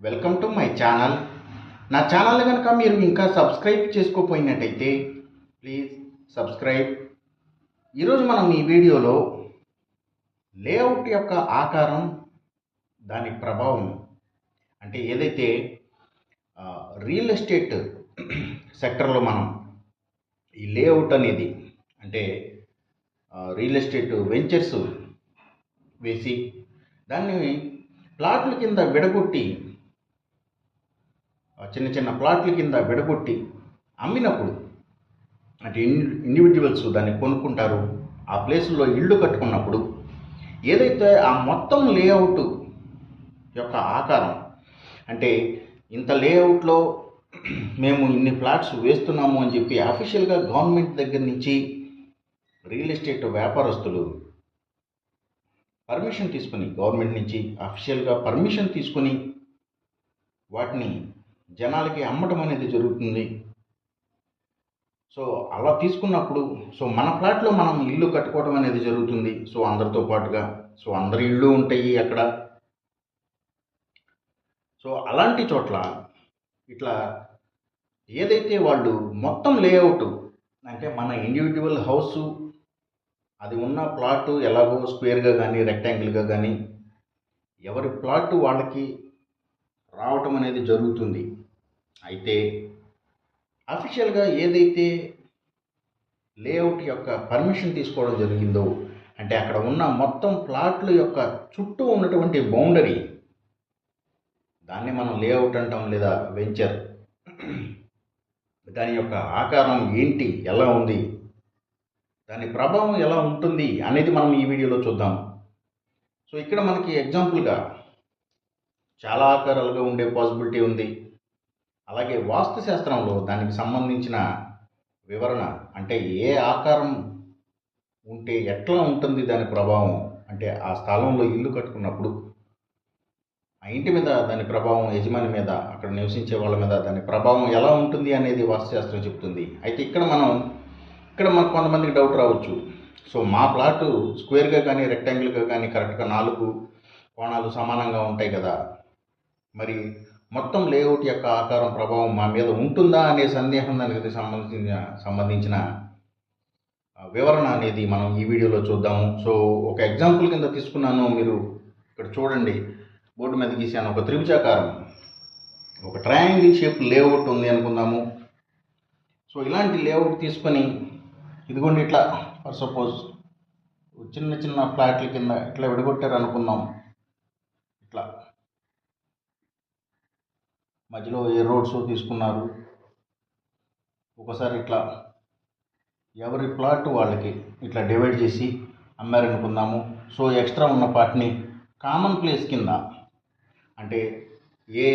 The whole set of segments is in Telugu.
Welcome to my channel. నా ఛానల్ కనుక మీరు ఇంకా సబ్స్క్రైబ్ చేసుకోపోయినట్టయితే ప్లీజ్ సబ్స్క్రైబ్. ఈరోజు మనం ఈ వీడియోలో లేఅవుట్ యొక్క ఆకారం, దాని ప్రభావం, అంటే ఏదైతే రియల్ ఎస్టేట్ సెక్టర్లో మనం ఈ లేఅవుట్ అనేది అంటే రియల్ ఎస్టేట్ వెంచర్స్ వేసి దాన్ని ప్లాట్ల కింద విడగొట్టి చిన్న చిన్న ప్లాట్ల కింద విడగొట్టి అమ్మినప్పుడు అంటే ఇండివిజువల్స్ దాన్ని కొనుక్కుంటారు. ఆ ప్లేసుల్లో ఇళ్ళు కట్టుకున్నప్పుడు ఏదైతే ఆ మొత్తం లేఅవుట్ యొక్క ఆకారం, అంటే ఇంత లేఅవుట్లో మేము ఇన్ని ఫ్లాట్స్ వేస్తున్నాము అని చెప్పి అఫీషియల్గా గవర్నమెంట్ దగ్గర నుంచి రియల్ ఎస్టేట్ వ్యాపారస్తులు పర్మిషన్ తీసుకుని, గవర్నమెంట్ నుంచి అఫీషియల్గా పర్మిషన్ తీసుకుని వాటిని జనాలకి అమ్మటం అనేది జరుగుతుంది. సో అలా తీసుకున్నప్పుడు మన ఫ్లాట్లో మనం ఇల్లు కట్టుకోవడం అనేది జరుగుతుంది. సో అందరితో పాటుగా అందరి ఇళ్ళు ఉంటాయి అక్కడ. సో అలాంటి చోట్ల ఇట్లా ఏదైతే వాళ్ళు మొత్తం లేఅవుట్ అంటే మన ఇండివిజువల్ హౌసు అది ఉన్న ప్లాటు ఎలాగో స్క్వేర్గా కానీ రెక్టాంగిల్గా కానీ ఎవరి ప్లాటు వాళ్ళకి రావటం అనేది జరుగుతుంది. అయితే అఫీషియల్గా ఏదైతే లేఅవుట్ యొక్క పర్మిషన్ తీసుకోవడం జరిగిందో, అంటే అక్కడ ఉన్న మొత్తం ప్లాట్ల యొక్క చుట్టూ ఉన్నటువంటి బౌండరీ, దాన్ని మనం లేఅవుట్ అంటాం లేదా వెంచర్. దాని యొక్క ఆకారం ఏంటి, ఎలా ఉంది, దాని ప్రభావం ఎలా ఉంటుంది అనేది మనం ఈ వీడియోలో చూద్దాం. సో ఇక్కడ మనకి ఎగ్జాంపుల్గా చాలా ఆకారాలుగా ఉండే పాసిబిలిటీ ఉంది. అలాగే వాస్తు శాస్త్రంలో దానికి సంబంధించిన వివరణ, అంటే ఏ ఆకారం ఉంటే ఎట్లా ఉంటుంది దాని ప్రభావం, అంటే ఆ స్థలంలో ఇల్లు కట్టుకున్నప్పుడు ఆ ఇంటి మీద దాని ప్రభావం, యజమాని మీద, అక్కడ నివసించే వాళ్ళ మీద దాని ప్రభావం ఎలా ఉంటుంది అనేది వాస్తుశాస్త్రం చెప్తుంది. అయితే ఇక్కడ మనకు కొంతమందికి డౌట్ రావచ్చు. సో మా ప్లాటు స్క్వేర్గా కానీ రెక్టాంగిల్గా కానీ కరెక్ట్గా 4 కోణాలు సమానంగా ఉంటాయి కదా, మరి మొత్తం లేఅవుట్ యొక్క ఆకారం ప్రభావం మా మీద ఉంటుందా అనే సందేహం, దానికి సంబంధించిన వివరణ అనేది మనం ఈ వీడియోలో చూద్దాము. సో ఒక ఎగ్జాంపుల్ కింద తీసుకున్నాను. మీరు ఇక్కడ చూడండి, బోర్డు మీద గీసాను. ఒక త్రిభుజాకారం, ఒక ట్రయాంగిల్ షేప్ లేఅవుట్ ఉంది అనుకుందాము. సో ఇలాంటి లేఅవుట్ తీసుకొని ఇదిగోండి ఇట్లా ఫర్ సపోజ్ చిన్న చిన్న ఫ్లాట్ల కింద ఇట్లా విడగొట్టారు అనుకుందాం. ఇట్లా మధ్యలో ఏ రోడ్స్ తీసుకున్నారు. ఒకసారి ఇట్లా ఎవరి ప్లాట్ వాళ్ళకి ఇట్లా డివైడ్ చేసి అమ్మారనుకుందాము. సో ఎక్స్ట్రా ఉన్న పార్ట్ని కామన్ ప్లేస్ కింద, అంటే ఏ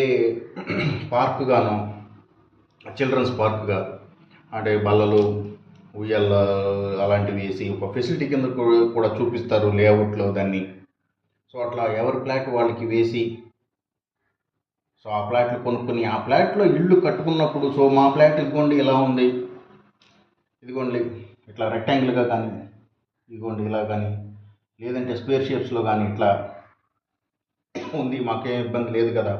పార్కుగానో, చిల్డ్రన్స్ పార్క్గా, అంటే బల్లలు, ఉయ్యాల అలాంటివి వేసి ఒక ఫెసిలిటీ కింద కూడా చూపిస్తారు లేఅవుట్లో దాన్ని. సో అట్లా ఎవరి ఫ్లాట్ వాళ్ళకి వేసి, సో ఆ ఫ్లాట్లు కొనుక్కొని ఆ ఫ్లాట్లో ఇల్లు కట్టుకున్నప్పుడు, సో మా ఫ్లాట్ ఇదిగోండి ఇలా ఉంది, ఇదిగోండి ఇట్లా రెక్టాంగిల్గా కానీ, ఇదిగోండి ఇలా కానీ, లేదంటే స్క్వేర్ షేప్స్లో కానీ ఇట్లా ఉంది, మాకేం ఇబ్బంది లేదు కదా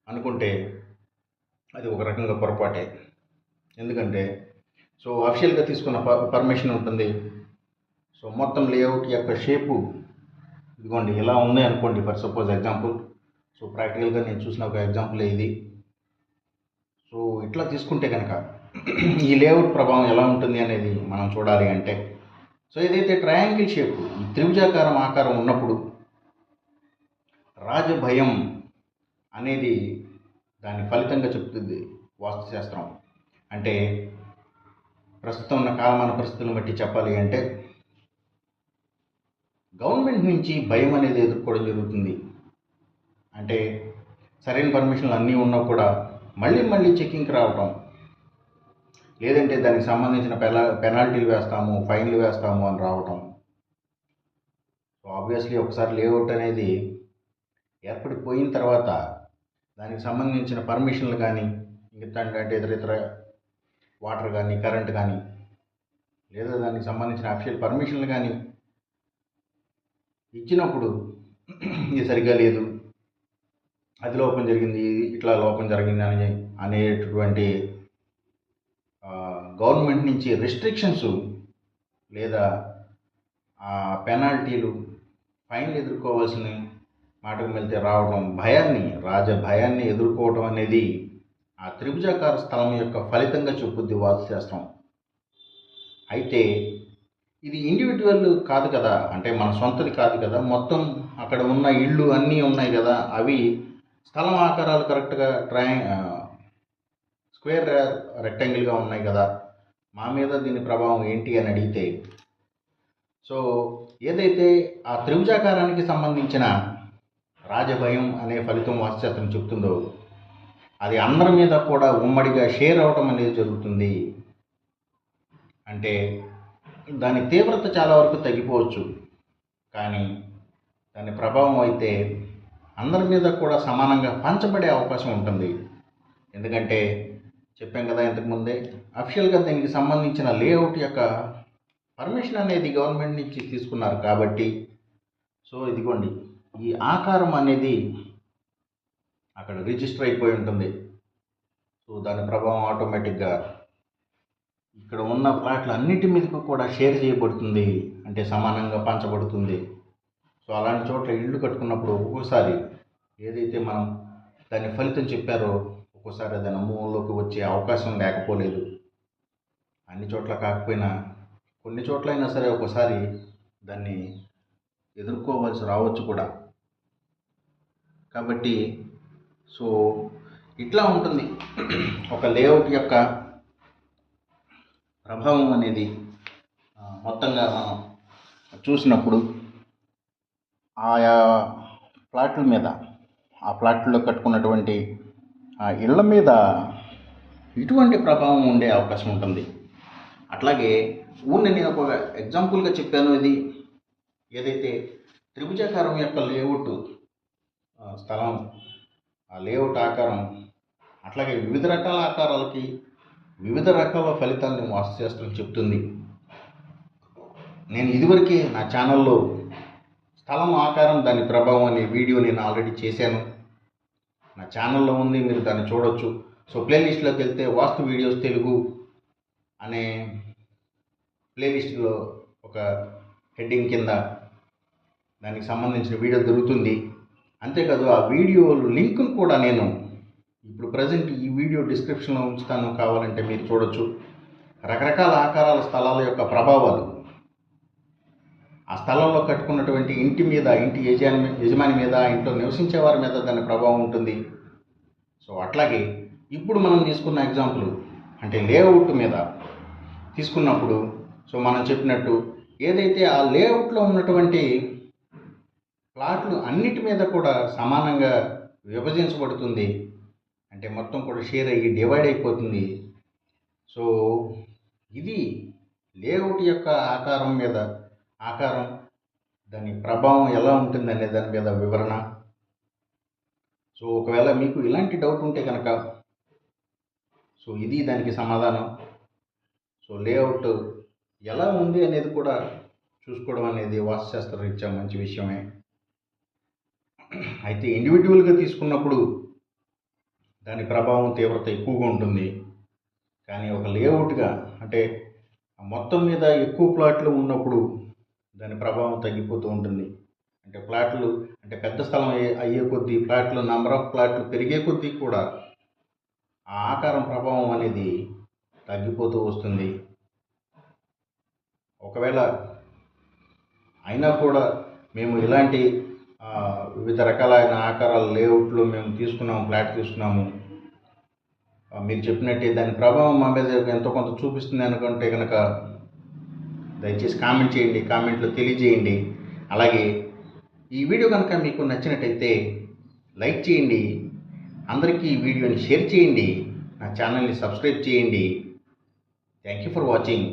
అనుకుంటే అది ఒక రకంగా పొరపాటే. ఎందుకంటే సో అఫీషియల్గా తీసుకున్న పర్మిషన్ ఉంటుంది. సో మొత్తం లేఅవుట్ యొక్క షేపు ఇదిగోండి ఇలా ఉంది అనుకోండి, ఫర్ సపోజ్ ఎగ్జాంపుల్. సో ప్రాక్టికల్గా నేను చూసిన ఒక ఎగ్జాంపుల్ ఇది. సో ఇట్లా తీసుకుంటే కనుక ఈ లేఅవుట్ ప్రభావం ఎలా ఉంటుంది అనేది మనం చూడాలి. అంటే సో ఏదైతే ట్రయాంగిల్ షేప్, ఈ త్రిభుజాకారం ఆకారం ఉన్నప్పుడు రాజభయం అనేది దాని ఫలితంగా చెప్తుంది వాస్తుశాస్త్రం. అంటే ప్రస్తుతం ఉన్న కాలమాన పరిస్థితులను బట్టి చెప్పాలి అంటే గవర్నమెంట్ నుంచి భయం అనేది ఎదుర్కోవడం జరుగుతుంది. అంటే సరైన పర్మిషన్లు అన్నీ ఉన్నా కూడా మళ్ళీ చెకింగ్కి రావటం, లేదంటే దానికి సంబంధించిన పెనాల్టీలు వేస్తాము, ఫైన్లు వేస్తాము అని రావటం. సో ఆబ్వియస్లీ ఒకసారి లేఅవుట్ అనేది ఏర్పడిపోయిన తర్వాత దానికి సంబంధించిన పర్మిషన్లు కానీ, అంటే ఇతర వాటర్ కానీ, కరెంట్ కానీ, లేదా దానికి సంబంధించిన అఫీషియల్ పర్మిషన్లు కానీ ఇచ్చినప్పుడు ఇది సరిగ్గా లేదు అది లోపం జరిగింది, ఇట్లా లోపం జరిగింది అనేటటువంటి గవర్నమెంట్ నుంచి రెస్ట్రిక్షన్స్ లేదా పెనాల్టీలు, ఫైన్లు ఎదుర్కోవాల్సిన మాటకు వెళ్తే రావడం, భయాన్ని ఎదుర్కోవడం అనేది ఆ త్రిభుజాకార స్థలం యొక్క ఫలితంగా చెప్పుద్ది వాస్తుశాస్త్రం. అయితే ఇది ఇండివిజువల్ కాదు కదా, అంటే మన సొంతది కాదు కదా, మొత్తం అక్కడ ఉన్న ఇళ్ళు అన్నీ ఉన్నాయి కదా, అవి స్థలం ఆకారాలు కరెక్ట్గా స్క్వేర్ రెక్టాంగిల్గా ఉన్నాయి కదా, మా మీద దీని ప్రభావం ఏంటి అని అడిగితే, సో ఏదైతే ఆ త్రిభుజాకారానికి సంబంధించిన రాజభయం అనే ఫలితం వాస్తుశాస్త్రం చెప్తుందో అది అందరి మీద కూడా ఉమ్మడిగా షేర్ అవటం అనేది జరుగుతుంది. అంటే దాని తీవ్రత చాలా వరకు తగ్గిపోవచ్చు, కానీ దాని ప్రభావం అయితే అందరి మీద కూడా సమానంగా పంచబడే అవకాశం ఉంటుంది. ఎందుకంటే చెప్పాం కదా ఇంతకుముందే, అఫిషియల్గా దీనికి సంబంధించిన లేఅవుట్ యొక్క పర్మిషన్ అనేది గవర్నమెంట్ నుంచి తీసుకున్నారు కాబట్టి, సో ఇదిగోండి ఈ ఆకారం అనేది అక్కడ రిజిస్టర్ అయిపోయి ఉంటుంది. సో దాని ప్రభావం ఆటోమేటిక్గా ఇక్కడ ఉన్న ప్లాట్లు అన్నిటి మీదకు కూడా షేర్ చేయబడుతుంది, అంటే సమానంగా పంచబడుతుంది. సో అలాంటి చోట్ల ఇళ్ళు కట్టుకున్నప్పుడు ఒక్కోసారి ఏదైతే మనం దాని ఫలితం చెప్పారో ఒక్కోసారి దాని అనుభవంలోకి వచ్చే అవకాశం లేకపోలేదు. అన్ని చోట్ల కాకపోయినా కొన్ని చోట్లైనా సరే ఒక్కోసారి దాన్ని ఎదుర్కోవాల్సి రావచ్చు కూడా. కాబట్టి సో ఇట్లా ఉంటుంది ఒక లేఅవుట్ యొక్క ప్రభావం అనేది. మొత్తంగా మనం చూసినప్పుడు ఆయా ప్లాట్ల మీద, ఆ ప్లాట్లో కట్టుకున్నటువంటి ఆ ఇళ్ల మీద ఇటువంటి ప్రభావం ఉండే అవకాశం ఉంటుంది. అట్లాగే నేను ఒక ఎగ్జాంపుల్గా చెప్పాను. ఇది ఏదైతే త్రిభుజాకారం యొక్క లేఅవుట్ స్థలం, ఆ లేఅవుట్ ఆకారం, అట్లాగే వివిధ రకాల ఆకారాలకి వివిధ రకాల ఫలితాలను వాస్తుశాస్త్రం చెప్తుంది. నేను ఇదివరకే నా ఛానల్లో స్థలం ఆకారం దాని ప్రభావం అనే వీడియో నేను ఆల్రెడీ చేశాను, నా ఛానల్లో ఉంది, మీరు దాన్ని చూడొచ్చు. సో ప్లేలిస్ట్లోకి వెళ్తే వాస్తు వీడియోస్ తెలుగు అనే ప్లేలిస్ట్లో ఒక హెడ్డింగ్ కింద దానికి సంబంధించిన వీడియో దొరుకుతుంది. అంతేకాదు ఆ వీడియో లింక్ను కూడా నేను ఇప్పుడు ప్రజెంట్ ఈ వీడియో డిస్క్రిప్షన్లో ఉంచుతాను, కావాలంటే మీరు చూడొచ్చు. రకరకాల ఆకారాల స్థలాల యొక్క ప్రభావాలు ఆ స్థలంలో కట్టుకున్నటువంటి ఇంటి మీద, ఇంటి యజమాని మీద, ఇంట్లో నివసించే వారి మీద దాని ప్రభావం ఉంటుంది. సో అట్లాగే ఇప్పుడు మనం తీసుకున్న ఎగ్జాంపుల్ అంటే లేఅవుట్ మీద తీసుకున్నప్పుడు, సో మనం చెప్పినట్టు ఏదైతే ఆ లేఅవుట్లో ఉన్నటువంటి ప్లాట్లు అన్నిటి మీద కూడా సమానంగా విభజించబడుతుంది, అంటే మొత్తం కూడా షేర్ అయ్యి డివైడ్ అయిపోతుంది. సో ఇది లేఅవుట్ యొక్క ఆకారం దాని ప్రభావం ఎలా ఉంటుంది అనే దాని మీద వివరణ. సో ఒకవేళ మీకు ఇలాంటి డౌట్ ఉంటే కనుక సో ఇది దానికి సమాధానం. సో లేఅవుట్ ఎలా ఉంది అనేది కూడా చూసుకోవడం అనేది వాస్తుశాస్త్ర రీత్యా మంచి విషయమే. అయితే ఇండివిజువల్గా తీసుకున్నప్పుడు దాని ప్రభావం తీవ్రత ఎక్కువగా ఉంటుంది. కానీ ఒక లేఅవుట్గా అంటే మొత్తం మీద ఎక్కువ ప్లాట్లు ఉన్నప్పుడు దాని ప్రభావం తగ్గిపోతూ ఉంటుంది. అంటే ప్లాట్లు అంటే పెద్ద స్థలం అయ్యే కొద్దీ ప్లాట్లు నెంబర్ ఆఫ్ ప్లాట్లు పెరిగే కొద్దీ కూడా ఆ ఆకారం ప్రభావం అనేది తగ్గిపోతూ వస్తుంది. ఒకవేళ అయినా కూడా మేము ఇలాంటి వివిధ రకాలైన ఆకారాల లేఅవుట్లో మేము ఫ్లాట్ తీసుకున్నాము, మీరు చెప్పినట్టే దాని ప్రభావం మా మీద ఎంతో కొంత చూపిస్తుంది అనుకుంటే కనుక దయచేసి కామెంట్ చేయండి, కామెంట్లో తెలియజేయండి. అలాగే ఈ వీడియో కనుక మీకు నచ్చినట్టయితే లైక్ చేయండి, అందరికీ ఈ వీడియోని షేర్ చేయండి, నా ఛానల్ని సబ్స్క్రైబ్ చేయండి. Thank you for watching.